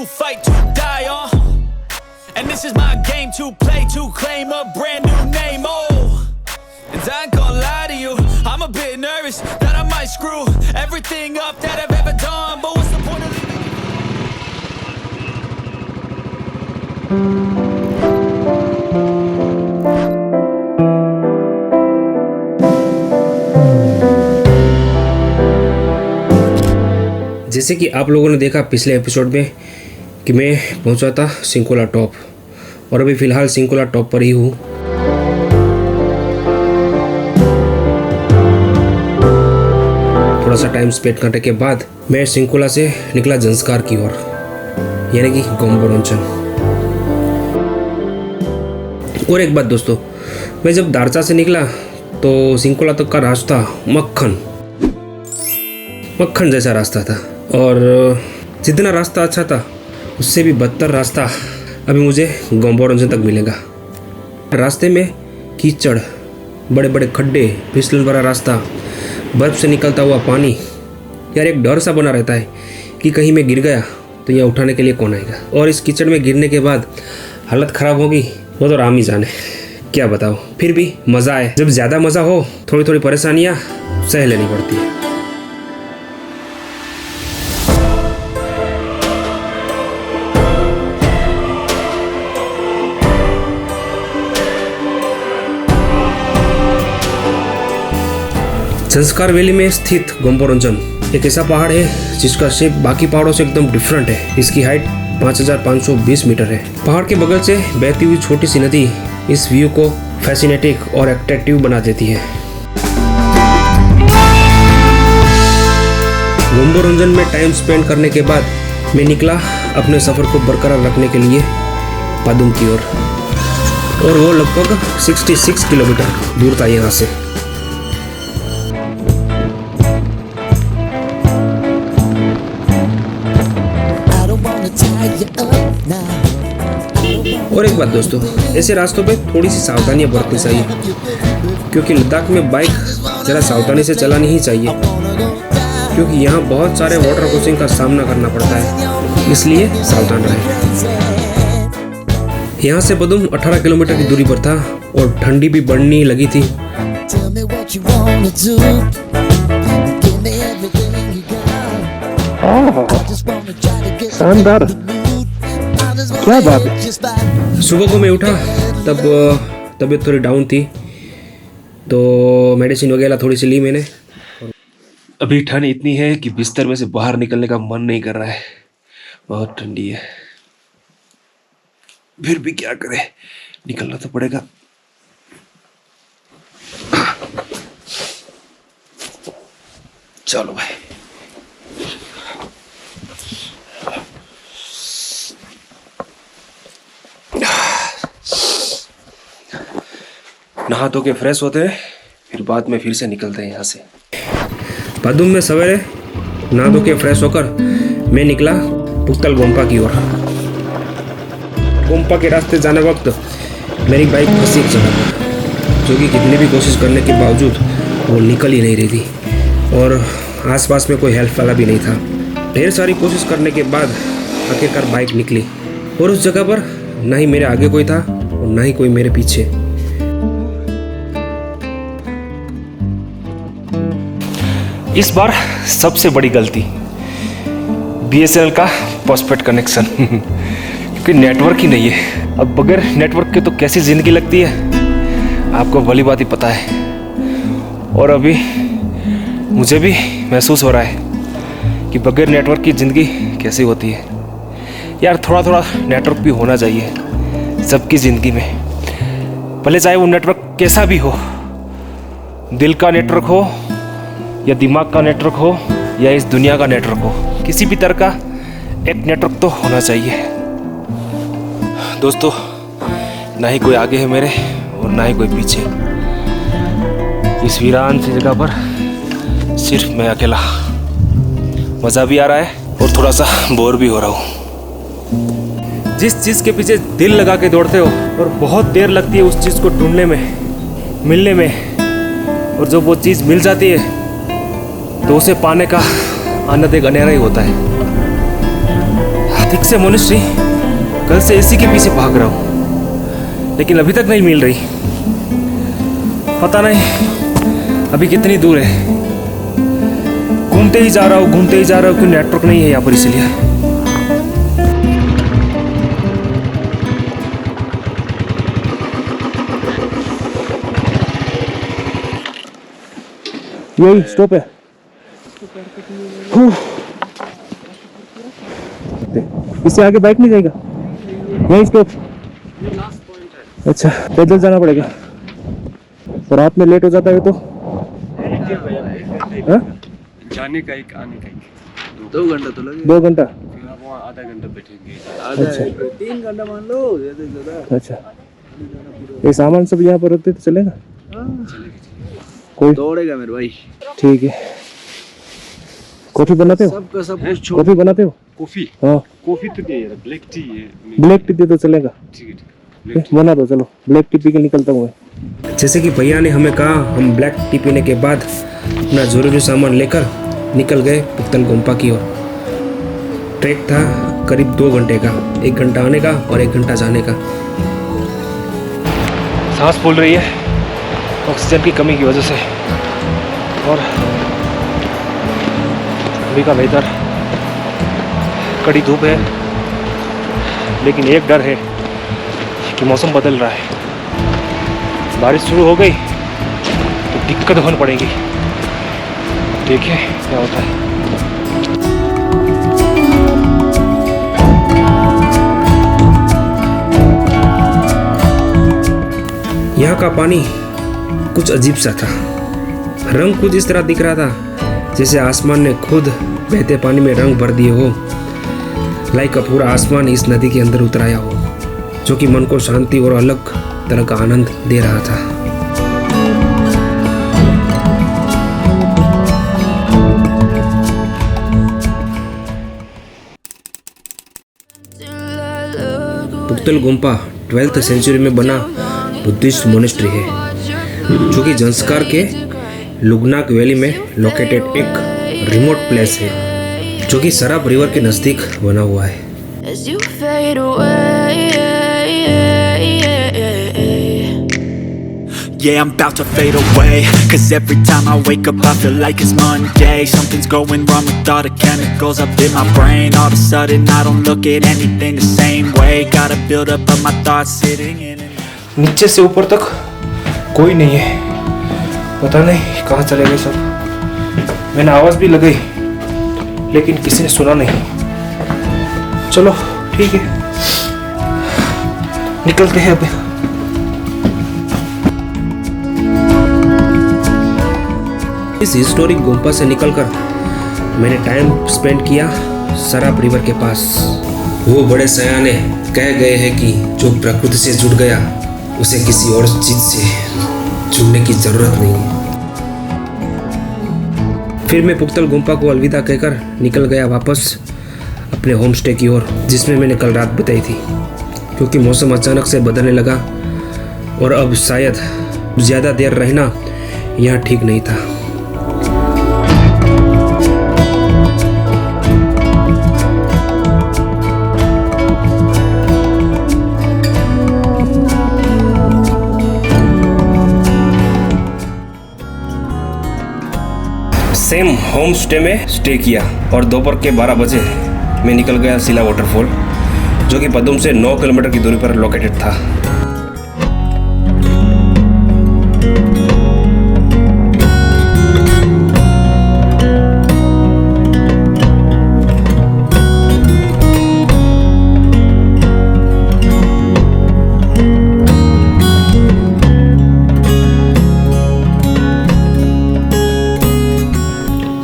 to fight, to die on. And this is my game to play, to claim a brand new name, oh. And I ain't gonna lie to you, I'm a bit nervous that I might screw everything up that I've ever done. But what's the point of living? जैसे कि आप लोगों ने देखा पिछले episode में कि मैं पहुंचा था सिंकोला टॉप और अभी फ़िलहाल सिंकोला टॉप पर ही हूँ। थोड़ा सा टाइम स्पेंड करने के बाद मैं सिंकोला से निकला जंस्कार की ओर, यानी कि गोम्बोरोंचन। और एक बात दोस्तों, मैं जब दारचा से निकला तो सिंकोला तक का रास्ता मक्खन जैसा रास्ता था, और जितना रास्ता अच्छा था उससे भी बदतर रास्ता अभी मुझे गोम्बोरोंचन तक मिलेगा। रास्ते में कीचड़, बड़े बड़े खड्डे, फिसलन भरा रास्ता, बर्फ़ से निकलता हुआ पानी, यार एक डर सा बना रहता है कि कहीं मैं गिर गया तो यह उठाने के लिए कौन आएगा। और इस कीचड़ में गिरने के बाद हालत ख़राब होगी वो तो राम ही जाने, क्या बताओ। फिर भी मज़ा आए, जब ज़्यादा मज़ा हो थोड़ी थोड़ी परेशानियाँ सह लेनी पड़ती है। जंस्कार वैली में स्थित गोम्बोरोंचन एक ऐसा पहाड़ है जिसका शेप बाकी पहाड़ों से एकदम डिफरेंट है। इसकी हाइट 5520 मीटर है। पहाड़ के बगल से बहती हुई छोटी सी नदी इस व्यू को फैसिनेटिंग और अट्रैक्टिव बना देती है। गोम्बोरोंचन में टाइम स्पेंड करने के बाद मैं निकला अपने सफ़र को बरकरार रखने के लिए पादुम की ओर, और वो लगभग 66 किलोमीटर दूर था यहाँ से। और एक बात दोस्तों, ऐसे रास्तों पे थोड़ी सी सावधानियां बरतनी चाहिए, क्योंकि लद्दाख में बाइक ज़रा सावधानी से चलानी ही चाहिए, क्योंकि यहाँ बहुत सारे वाटर क्रॉसिंग का सामना करना पड़ता है, इसलिए सावधान रहें। यहाँ से पदुम 18 किलोमीटर की दूरी पर था और ठंडी भी बढ़ने लगी थी। शानदार, क्या बात है। सुबह को मैं उठा तब तबीयत थोड़ी डाउन थी, तो मेडिसिन वगैरह थोड़ी सी ली मैंने। अभी ठंड इतनी है कि बिस्तर में से बाहर निकलने का मन नहीं कर रहा है, बहुत ठंडी है। फिर भी क्या करें, निकलना तो पड़ेगा। चलो भाई। नहा धो के फ्रेश होते हैं, फिर बाद में फिर से निकलते हैं यहाँ से। पादुम में सवेरे नहा धो के फ्रेश होकर मैं निकला पुक्तल गोम्पा की ओर। गोम्पा के रास्ते जाने वक्त मेरी बाइक फंसी एक जगह पर, जो कि कितनी भी कोशिश करने के बावजूद वो निकल ही नहीं रही थी, और आसपास में कोई हेल्प वाला भी नहीं था। ढेर सारी कोशिश करने के बाद आखिरकार बाइक निकली, और उस जगह पर ना ही मेरे आगे कोई था और ना ही कोई मेरे पीछे। इस बार सबसे बड़ी गलती BSNL का पोस्टपेड कनेक्शन क्योंकि नेटवर्क ही नहीं है। अब बगैर नेटवर्क के तो कैसी ज़िंदगी लगती है, आपको भली बात ही पता है। और अभी मुझे भी महसूस हो रहा है कि बगैर नेटवर्क की ज़िंदगी कैसी होती है। यार थोड़ा थोड़ा नेटवर्क भी होना चाहिए सबकी ज़िंदगी में, भले चाहे वो नेटवर्क कैसा भी हो, दिल का नेटवर्क हो या दिमाग का नेटवर्क हो या इस दुनिया का नेटवर्क हो, किसी भी तरह का एक नेटवर्क तो होना चाहिए। दोस्तों, ना ही कोई आगे है मेरे और ना ही कोई पीछे। इस वीरान सी जगह पर सिर्फ मैं अकेला। मज़ा भी आ रहा है और थोड़ा सा बोर भी हो रहा हूँ। जिस चीज़ के पीछे दिल लगा के दौड़ते हो और बहुत देर लगती है उस चीज़ को ढूंढने में, मिलने में, और जब वो चीज़ मिल जाती है तो उसे पाने का आनंद एक अनेरा ही होता है। ठीक से मोनिस्ट्री कल से एसी के पीछे भाग रहा हूँ, लेकिन अभी तक नहीं मिल रही। पता नहीं अभी कितनी दूर है। घूमते ही जा रहा हूँ क्योंकि नेटवर्क नहीं है यहाँ पर, इसलिए। यही स्टॉप है। इससे आगे बाइक नहीं जाएगा, यही स्टॉप। अच्छा, पैदल जाना पड़ेगा और रात में लेट हो जाता है तो जाने का एक, आने का एक 2 घंटा तो लगेगा। 2 घंटा। फिर आप वहाँ आधा घंटा बैठेंगे। अच्छा 3 घंटा मान लो, ज्यादा से ज्यादा। अच्छा, ये सामान सब यहाँ पर रखते तो चलेगा? कोई दौड़ेगा मेरे भाई। ठीक है। कॉफी बनाते हो? सबका सब कुछ छोड़। कॉफी बनाते हो? कॉफी? हाँ, कॉफी तो नहीं है, ब्लैक टी है। ब्लैक टी दे तो चलेगा? ठीक है, ठीक है। बना दो, चलो ब्लैक टी पी के निकलता हूँ मैं। जैसे कि भैया ने हमें कहा, हम ब्लैक टी पीने के बाद अपना जरूरी सामान लेकर निकल गए पुक्तल गोम्पा की ओर। ट्रैक था करीब 2 घंटे का, 1 घंटा आने का और 1 घंटा जाने का। सांस फूल रही है ऑक्सीजन की कमी की वजह से, और अभी का वेदर कड़ी धूप है, लेकिन एक डर है कि मौसम बदल रहा है। बारिश शुरू हो गई तो दिक्कत होने पड़ेगी। देखिए क्या होता है। यहाँ का पानी कुछ अजीब सा था। रंग कुछ इस तरह दिख रहा था जैसे आसमान ने खुद बहते पानी में रंग भर दिए हो। लाइक पूरा आसमान इस नदी के अंदर उतराया हो, जो कि मन को शांति और अलग तरह का आनंद दे रहा था। पुक्तल गोम्पा 12th सेंचुरी में बना बुद्धिस्ट मोनेस्ट्री है, जो कि जंस्कार के लुगनाक वैली में लोकेटेड एक रिमोट प्लेस है, जो कि सराब रिवर के नजदीक बना हुआ है। As you fade away, Yeah, I'm about to fade away. Cause every time I wake up I feel like it's Monday. Something's going wrong with all the chemicals up in my brain. All of a sudden I don't look at anything the same way. Gotta build up of my thoughts sitting in and नीचे से ऊपर तक कोई नहीं है, पता नहीं कहाँ चले गए सब। मैंने आवाज़ भी लगाई लेकिन किसी ने सुना नहीं। चलो ठीक है, निकलते हैं अभी। इस हिस्टोरिक गोम्पा से निकलकर मैंने टाइम स्पेंड किया सराब रिवर के पास। वो बड़े सयाने कह गए हैं कि जो प्रकृति से जुड़ गया उसे किसी और चीज से जुड़ने की जरूरत नहीं है। फिर मैं पुक्तल गोम्पा को अलविदा कहकर निकल गया वापस अपने होम स्टे की ओर, जिसमें मैंने कल रात बिताई थी, क्योंकि मौसम अचानक से बदलने लगा और अब शायद ज़्यादा देर रहना यहाँ ठीक नहीं था। सेम होम स्टे में स्टे किया और दोपहर के 12 बजे मैं निकल गया सिला वाटरफॉल, जो कि पदुम से 9 किलोमीटर की दूरी पर लोकेटेड था।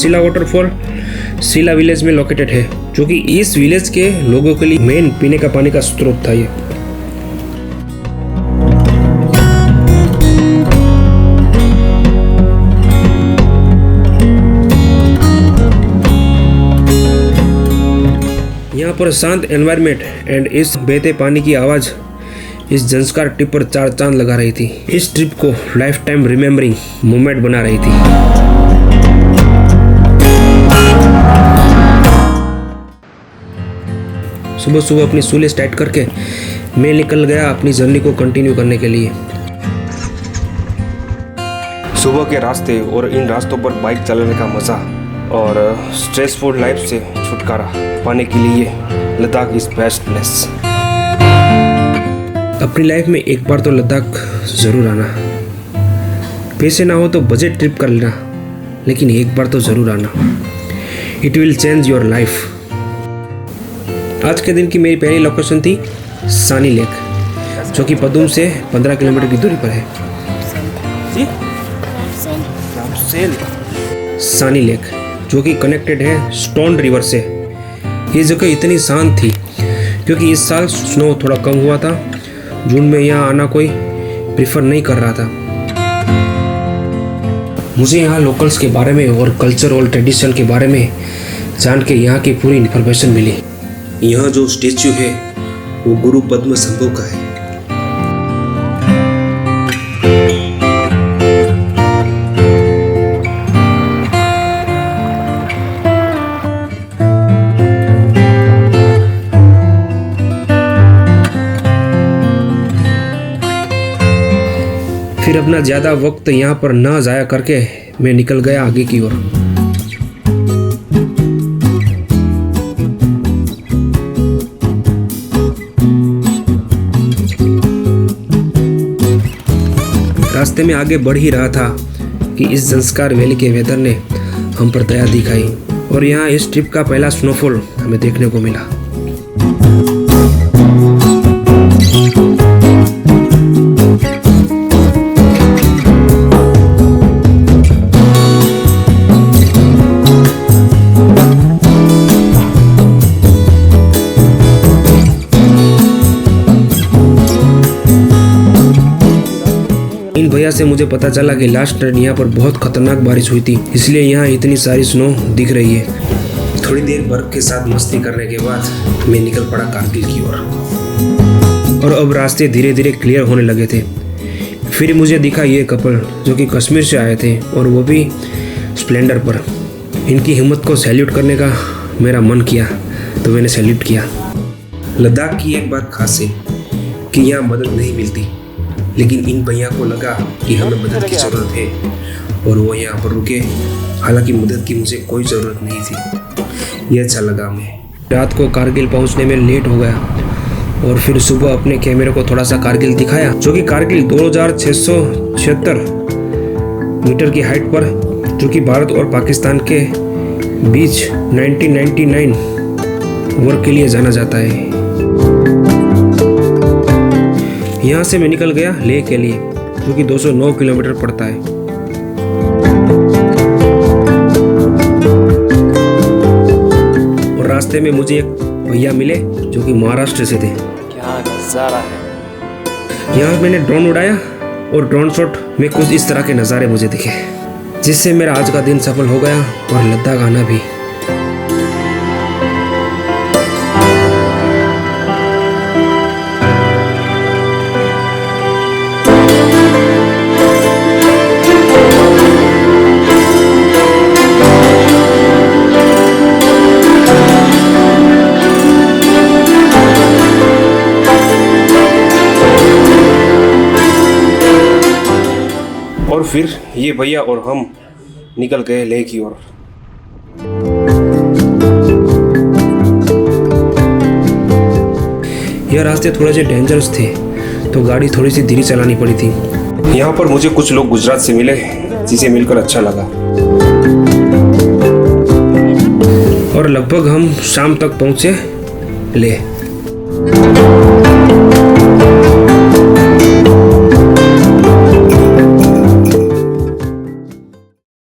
सिला वाटरफॉल सिला विलेज में लोकेटेड है, जो कि इस विलेज के लोगों के लिए मेन पीने का पानी का स्रोत था। ये यहाँ पर शांत एनवायरनमेंट एंड इस बहते पानी की आवाज इस जंस्कार ट्रिप पर 4 चांद लगा रही थी। इस ट्रिप को लाइफ टाइम रिमेम्बरिंग मोमेंट बना रही थी। सुबह सुबह अपनी सूले स्टार्ट करके मैं निकल गया अपनी जर्नी को कंटिन्यू करने के लिए। सुबह के रास्ते और इन रास्तों पर बाइक चलाने का मज़ा और स्ट्रेसफुल लाइफ से छुटकारा पाने के लिए लद्दाख इज़ बेस्ट प्लेस। अपनी लाइफ में एक बार तो लद्दाख ज़रूर आना। पैसे ना हो तो बजट ट्रिप कर लेना, लेकिन एक बार तो ज़रूर आना। It will change your life. आज के दिन की मेरी पहली लोकेशन थी सानी लेक, जो कि पदुम से 15 किलोमीटर की दूरी पर है। सानी लेक जो कि कनेक्टेड है स्टोन रिवर से। ये जगह इतनी शांत थी क्योंकि इस साल स्नो थोड़ा कम हुआ था। जून में यहाँ आना कोई प्रीफर नहीं कर रहा था। मुझे यहाँ लोकल्स के बारे में और कल्चर और ट्रेडिशन के बारे में जान के यहाँ की पूरी इन्फॉर्मेशन मिली। यहाँ जो स्टेच्यू है वो गुरु पद्म संभव का है। फिर अपना ज़्यादा वक्त यहाँ पर ना ज़ाया करके मैं निकल गया आगे की ओर। रास्ते में आगे बढ़ ही रहा था कि इस जंस्कार वैली के वेदर ने हम पर दया दिखाई और यहाँ इस ट्रिप का पहला स्नोफॉल हमें देखने को मिला। इन भैया से मुझे पता चला कि लास्ट टाइम यहाँ पर बहुत खतरनाक बारिश हुई थी, इसलिए यहाँ इतनी सारी स्नो दिख रही है। थोड़ी देर बर्फ के साथ मस्ती करने के बाद मैं निकल पड़ा कारगिल की ओर और अब रास्ते धीरे धीरे क्लियर होने लगे थे। फिर मुझे दिखा ये कपल जो कि कश्मीर से आए थे और वो भी स्प्लेंडर पर। इनकी हिम्मत को सैल्यूट करने का मेरा मन किया तो मैंने सैल्यूट किया। लद्दाख की एक बात खास है कि यहाँ मदद नहीं मिलती, लेकिन इन भैया को लगा कि हमें मदद की ज़रूरत है और वो यहाँ पर रुके। हालांकि मदद की मुझे कोई ज़रूरत नहीं थी। ये अच्छा लगा हमें। रात को कारगिल पहुँचने में लेट हो गया और फिर सुबह अपने कैमरे को थोड़ा सा कारगिल दिखाया, जो कि कारगिल 2676 मीटर की हाइट पर, जो कि भारत और पाकिस्तान के बीच 1999 वॉर के लिए जाना जाता है। यहाँ से मैं निकल गया लेह के लिए, जो कि 209 किलोमीटर पड़ता है। और रास्ते में मुझे एक भैया मिले जो कि महाराष्ट्र से थे। क्या नज़ारा है। यहाँ मैंने ड्रोन उड़ाया और ड्रोन शॉट में कुछ इस तरह के नज़ारे मुझे दिखे, जिससे मेरा आज का दिन सफल हो गया और लद्दाख आना भी। और फिर ये भैया और हम निकल गए लेह की ओर। यह रास्ते थोड़े से डेंजरस थे तो गाड़ी थोड़ी सी धीरे चलानी पड़ी थी। यहाँ पर मुझे कुछ लोग गुजरात से मिले जिसे मिलकर अच्छा लगा और लगभग हम शाम तक पहुँचे लेह।